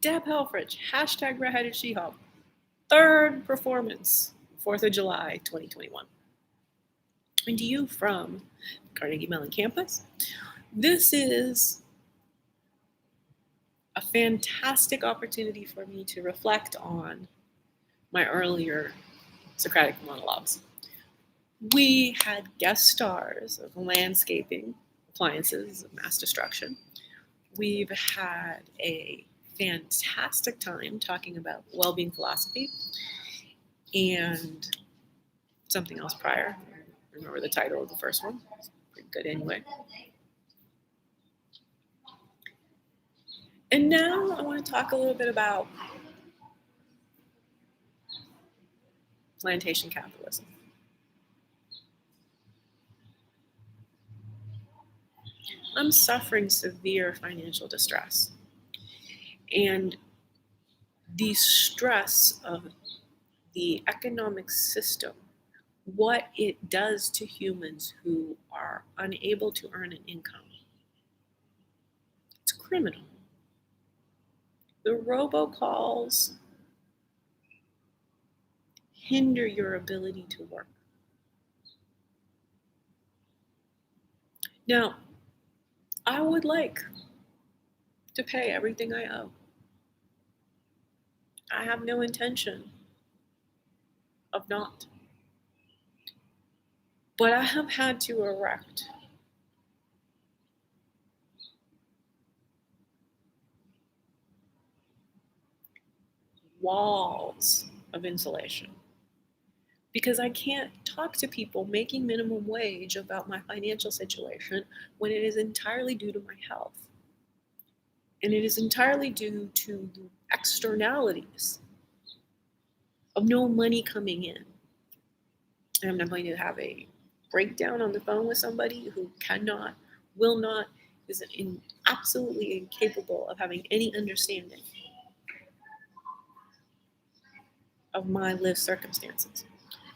Deb Helfrich, hashtag RedheadedSheHulk. Third performance, 4th of July, 2021. And to you from Carnegie Mellon campus, this is a fantastic opportunity for me to reflect on my earlier Socratic monologues. We had guest stars of landscaping, appliances, mass destruction. We've had a fantastic time talking about well-being philosophy and something else prior. I remember the title of the first one. It's pretty good anyway. And now I want to talk a little bit about plantation capitalism. I'm suffering severe financial distress. And the stress of the economic system, what it does to humans who are unable to earn an income, it's criminal. The robocalls hinder your ability to work. Now, I would like to pay everything I owe. I have no intention of not. But I have had to erect walls of insulation because I can't talk to people making minimum wage about my financial situation when it is entirely due to my health. And it is entirely due to the externalities of no money coming in. And I'm not going to have a breakdown on the phone with somebody who cannot, will not, is absolutely incapable of having any understanding of my lived circumstances.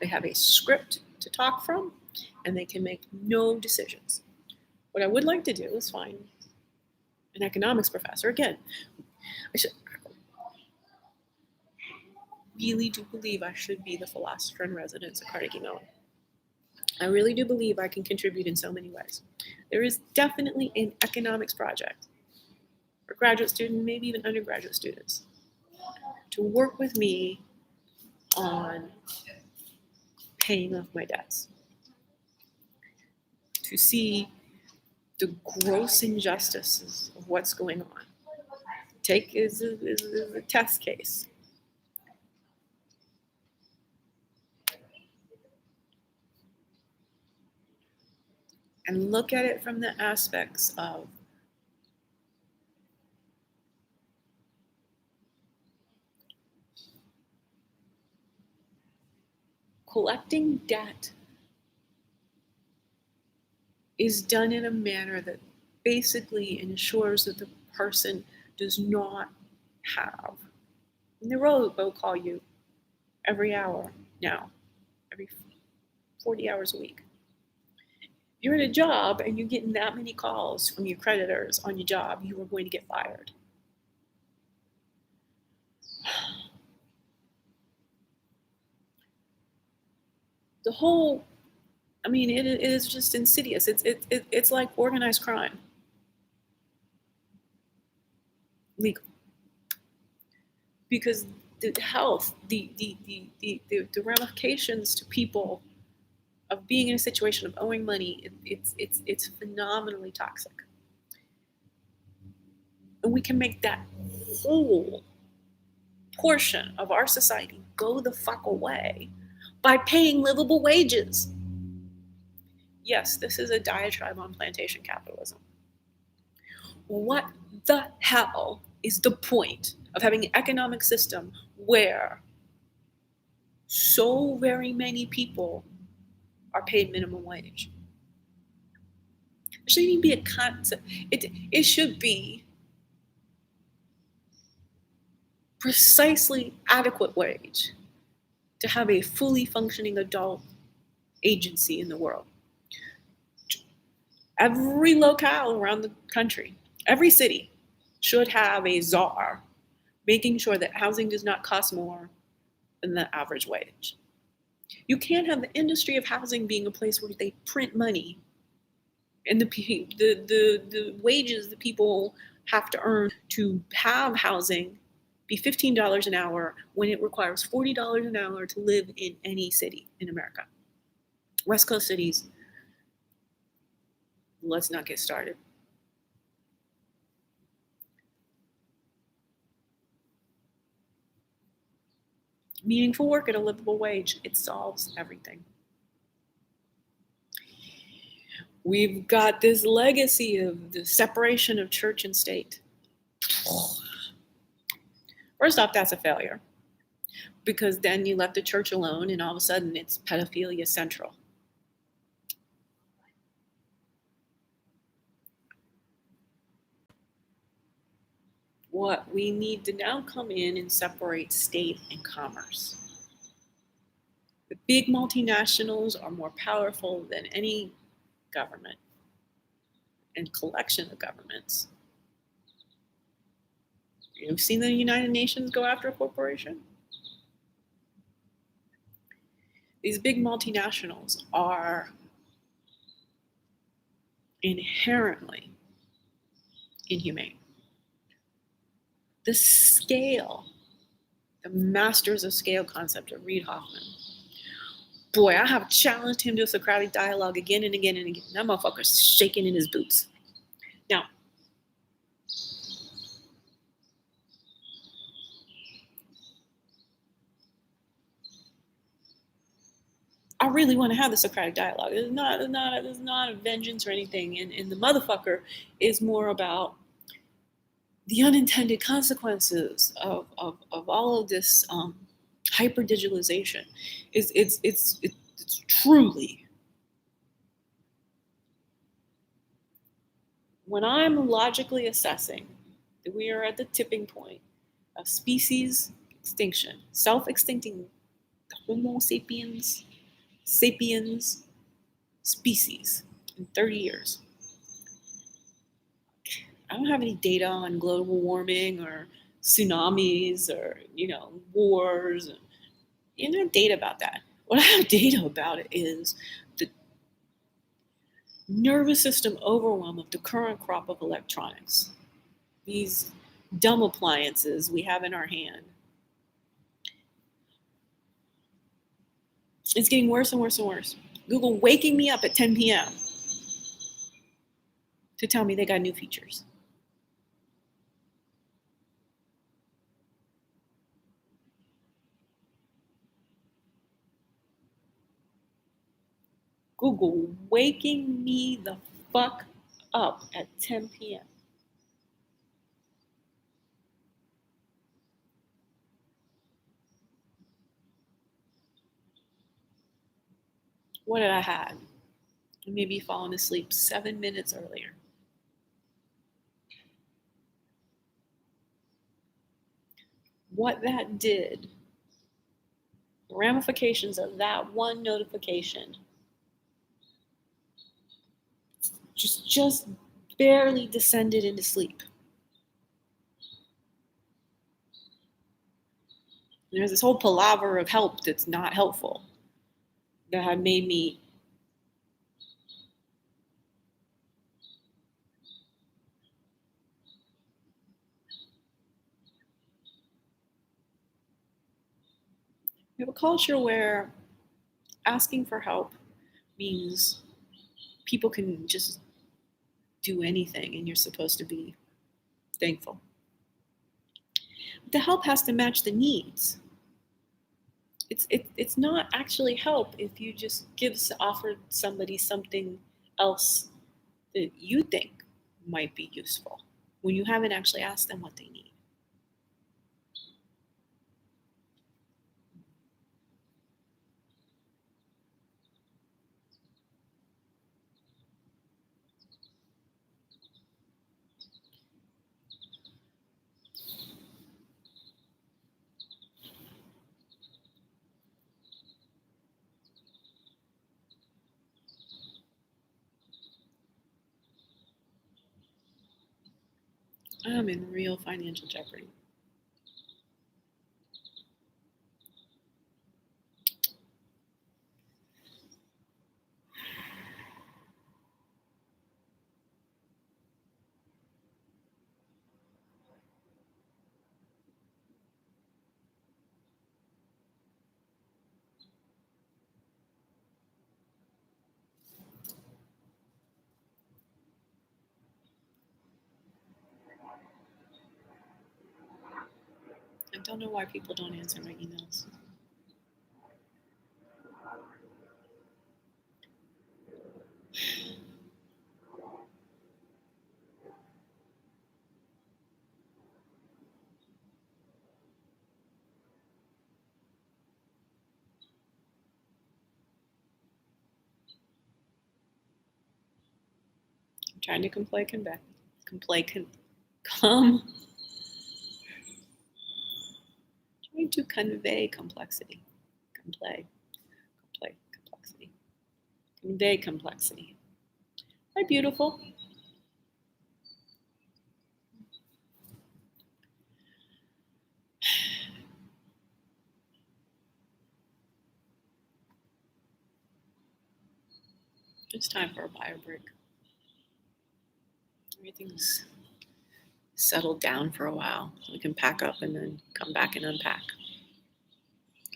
They have a script to talk from, and they can make no decisions. What I would like to do is find an economics professor. Again, I really do believe I should be the philosopher in residence at Carnegie Mellon. I really do believe I can contribute in so many ways. There is definitely an economics project for graduate students, maybe even undergraduate students, to work with me on paying off my debts, to see the gross injustices of what's going on. Take as a test case. And look at it from the aspects of collecting debt is done in a manner that basically ensures that the person does not have, and the road will call you every hour now, every 40 hours a week. If you're at a job and you're getting that many calls from your creditors on your job, you are going to get fired. The whole, I mean, it is just insidious. It's like organized crime. Legal. Because the health, the ramifications to people of being in a situation of owing money, it's phenomenally toxic. And we can make that whole portion of our society go the fuck away by paying livable wages. Yes, this is a diatribe on plantation capitalism. What the hell is the point of having an economic system where so very many people are paid minimum wage? It shouldn't even be a concept. It should be precisely adequate wage to have a fully functioning adult agency in the world. Every locale around the country, every city should have a czar making sure that housing does not cost more than the average wage. You can't have the industry of housing being a place where they print money and the wages that people have to earn to have housing be $15 an hour when it requires $40 an hour to live in any city in America. West Coast cities, let's not get started. Meaningful work at a livable wage, it solves everything. We've got this legacy of the separation of church and state. First off, that's a failure, because then you left the church alone and all of a sudden it's pedophilia central. What we need to now come in and separate state and commerce. The big multinationals are more powerful than any government and collection of governments. You've seen the United Nations go after a corporation? These big multinationals are inherently inhumane. The scale, the masters of scale concept of Reid Hoffman. Boy, I have challenged him to a Socratic dialogue again and again and again. That motherfucker's shaking in his boots. Now, I really want to have the Socratic dialogue. It's not a vengeance or anything. And the motherfucker is more about the unintended consequences of all of this hyper digitalization. It's truly, when I'm logically assessing that we are at the tipping point of species extinction, self-extincting the Homo sapiens species in 30 years. I don't have any data on global warming or tsunamis or, wars. You don't have data about that. What I have data about it is the nervous system overwhelm of the current crop of electronics. These dumb appliances we have in our hand. It's getting worse and worse and worse. Google waking me up at 10 p.m. to tell me they got new features. Google waking me the fuck up at 10 p.m. What did I have? Maybe fallen asleep 7 minutes earlier. What that did, the ramifications of that one notification, just barely descended into sleep. There's this whole palaver of help that's not helpful that had made me we have a culture where asking for help means people can just do anything and you're supposed to be thankful. But the help has to match the needs. It's not actually help if you just offer somebody something else that you think might be useful when you haven't actually asked them what they need. I'm in real financial jeopardy. Don't know why people don't answer my emails. I'm trying to come. Trying to convey complexity. Complexity. Convey complexity. Hi, beautiful. It's time for a bio break. Everything's settled down for a while. We can pack up and then come back and unpack.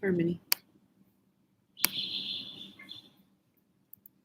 Harmony.